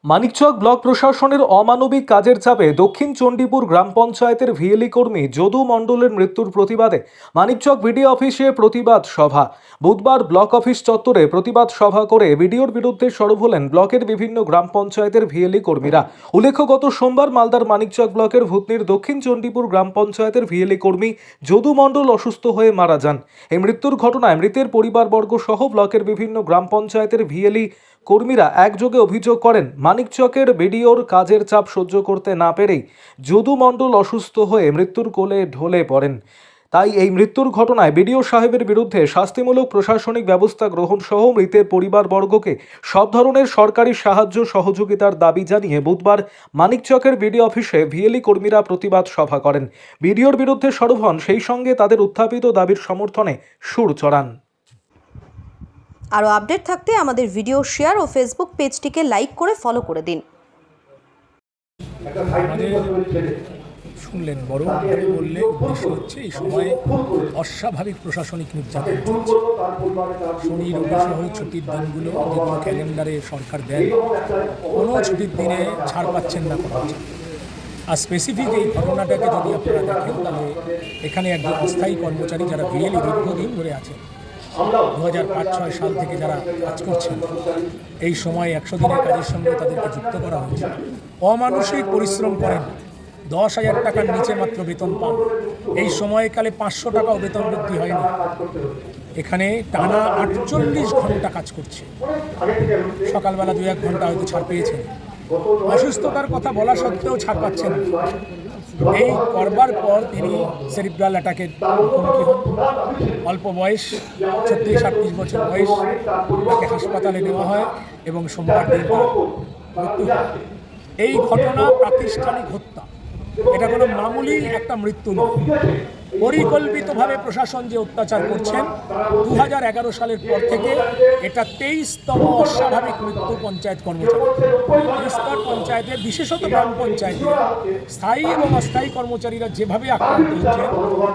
Manikchak block প্রশাসনের অমানবিক কাজের চাপে দক্ষিণ চণ্ডীপুর গ্রাম পঞ্চায়েতের ভিএলই কর্মী যদু মণ্ডলের মৃত্যুর প্রতিবাদে মানিকচক বিডিও অফিসে প্রতিবাদ সভা। বুধবার ব্লক অফিস চত্বরে প্রতিবাদ সভা করে বিডিওর বিরুদ্ধে সরব হলেন ব্লকের বিভিন্ন গ্রাম পঞ্চায়েতের ভিএলই কর্মীরা। উল্লেখ্য, গত সোমবার মালদার মানিকচক ব্লকের ভূতনির দক্ষিণ চণ্ডীপুর গ্রাম পঞ্চায়েতের ভিএলই কর্মী যদু মণ্ডল অসুস্থ হয়ে মারা যান। এই মৃত্যুর ঘটনায় মৃতের পরিবারবর্গ সহ ব্লকের বিভিন্ন গ্রাম পঞ্চায়েতের ভিএলই কর্মীরা একযোগে অভিযোগ করেন, মানিকচকের বিডিওর কাজের চাপ সহ্য করতে না পেরেই যদু মণ্ডল অসুস্থ হয়ে মৃত্যুর কোলে ঢলে পড়েন। তাই এই মৃত্যুর ঘটনায় বিডিও সাহেবের বিরুদ্ধে শাস্তিমূলক প্রশাসনিক ব্যবস্থা গ্রহণ সহ মৃতের পরিবারবর্গকে সব ধরনের সরকারি সাহায্য সহযোগিতার দাবি জানিয়ে বুধবার মানিকচকের বিডিও অফিসে ভিএলই কর্মীরা প্রতিবাদ সভা করেন। বিডিওর বিরুদ্ধে সরব হন, সেই সঙ্গে তাদের উত্থাপিত দাবির সমর্থনে সুর চড়ান। আরও আপডেট থাকতে আমাদের ভিডিও শেয়ার ও ফেসবুক পেজটিকে লাইক করে ফলো করে দিন। শুনলেন, বড় বললে উদ্দেশ্য হচ্ছে এই সময়ে অস্বাভাবিক প্রশাসনিক নির্যাতন চলছে। শনি রবি সহ ছুটির দিনগুলো যেগুলো ক্যালেন্ডারে সরকার দেন, কোনো ছুটির দিনে ছাড় পাচ্ছেন না কর্মচারী। আর স্পেসিফিক এই ঘটনাটাকে যদি আপনারা দেখেন, তাহলে এখানে একজন অস্থায়ী কর্মচারী যারা ভিএলই দীর্ঘদিন ধরে আছেন, 2005-06 সাল থেকে যারা কাজ করছেন, এই সময় 100 দিনের কাজের সঙ্গে তাদেরকে যুক্ত করা হয়েছে। অমানসিক পরিশ্রম করেন, 10,000 টাকার নিচে মাত্র বেতন পান। এই সময়কালে 500 টাকাও বেতন বৃদ্ধি হয়নি। এখানে টানা 48 ঘন্টা কাজ করছে। সকালবেলা 2-1 ঘন্টা হয়তো ছাড় পেয়েছেন। অসুস্থতার কথা বলা সত্ত্বেও ছাড় পাচ্ছেন। এই করবার পর তিনি সেরিব্রাল অ্যাটাকের মুখোমুখি হন। অল্প বয়স, 36-38 বছর বয়স। তাকে হাসপাতালে নেওয়া হয় এবং সোমবার দিন তার মৃত্যু হয়। এই ঘটনা প্রাতিষ্ঠানিক হত্যা, এটা কোনো মামুলি একটা মৃত্যু নয়। পরিকল্পিতভাবে প্রশাসন যে অত্যাচার করছেন, 2011 সালের পর থেকে এটা 23তম অস্বাভাবিক মৃত্যু পঞ্চায়েত কর্মচারী। স্তর পঞ্চায়েতের, বিশেষত গ্রাম পঞ্চায়েতে স্থায়ী এবং অস্থায়ী কর্মচারীরা যেভাবে আক্রান্ত হচ্ছেন,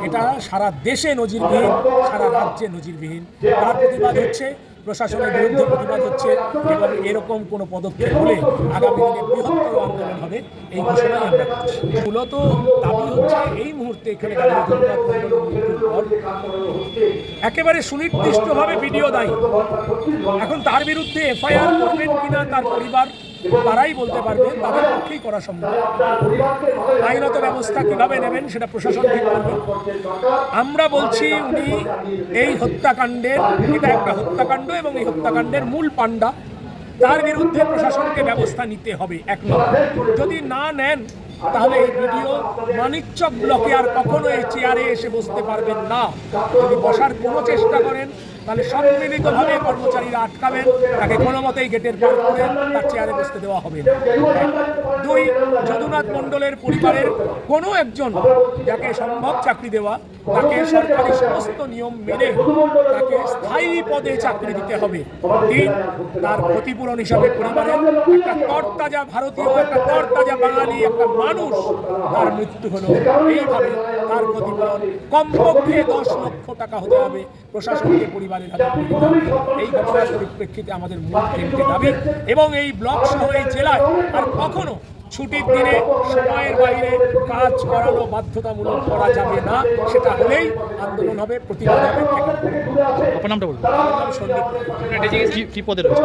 এটা সারা দেশে নজিরবিহীন, সারা রাজ্যে নজিরবিহীন। তার প্রতিবাদ হচ্ছে, প্রশাসনের বিরুদ্ধে প্রতিবাদ হচ্ছে, এবং এরকম কোনো পদক্ষেপ হলে আগামী দিনে বৃহত্তর আন্দোলন হবে, এই ঘোষণাই আমরা করছি। মূলত দাবি হচ্ছে এই মুহূর্তে এখানে একেবারে সুনির্দিষ্টভাবে ভিডিও দায়ী। এখন তার বিরুদ্ধে এফআইআর করবেন কিনা তার পরিবার, তারাই বলতে পারবেন, তাদের পক্ষেই করা সম্ভব। আইনত ব্যবস্থা কিভাবে নেবেন সেটা প্রশাসন ঠিক করবেন। আমরা বলছি, উনি এই হত্যাকাণ্ডের, এটা একটা হত্যাকাণ্ড এবং এই হত্যাকাণ্ডের মূল পাণ্ডা, তার বিরুদ্ধে প্রশাসনকে ব্যবস্থা নিতে হবে। এক নম্বর, যদি না নেন তাহলে এই ভিডিও মানিকচক ব্লকে আর কখনো এই চেয়ারে এসে বসতে পারবেন না। যদি বসার কোনো চেষ্টা করেন তাহলে সম্মিলিতভাবে কর্মচারীরা আটকাবেন, তাকে কোনো মতেই গেটের পার করে তার চেয়ারে বসতে দেওয়া হবে না। 2, যদুনাথ মণ্ডলের পরিবারের কোনো একজন যাকে সম্ভব চাকরি দেওয়া, তাকে সরকারি সমস্ত নিয়ম মেনে তাকে স্থায়ী পদে চাকরি দিতে হবে। 3, তার ক্ষতিপূরণ হিসাবে পরিবারের একটা তরতাজা ভারতীয়, একটা তরতাজা বাঙালি, একটা মানুষ, তার মৃত্যু হলো, এইভাবে তার ক্ষতিপূরণ কমপক্ষে 10 লক্ষ টাকা হতে হবে প্রশাসনকে পরিবারের হাতে। এই ঘটনার পরিপ্রেক্ষিতে আমাদের মূল 3টে দাবি, এবং এই ব্লক সহ এই জেলায় আর কখনো ছুটির দিনে সময়ের বাইরে কাজ করানো বাধ্যতামূলক করা যাবে না। সেটা হলেই আন্দোলন হবে, প্রতিবাদ হবে। আপনার নামটা বলুন। সন্দীপ কি পদে রয়েছে?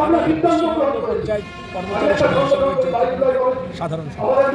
পঞ্চায়েত কর্মচারী সাধারণ সম্পাদক।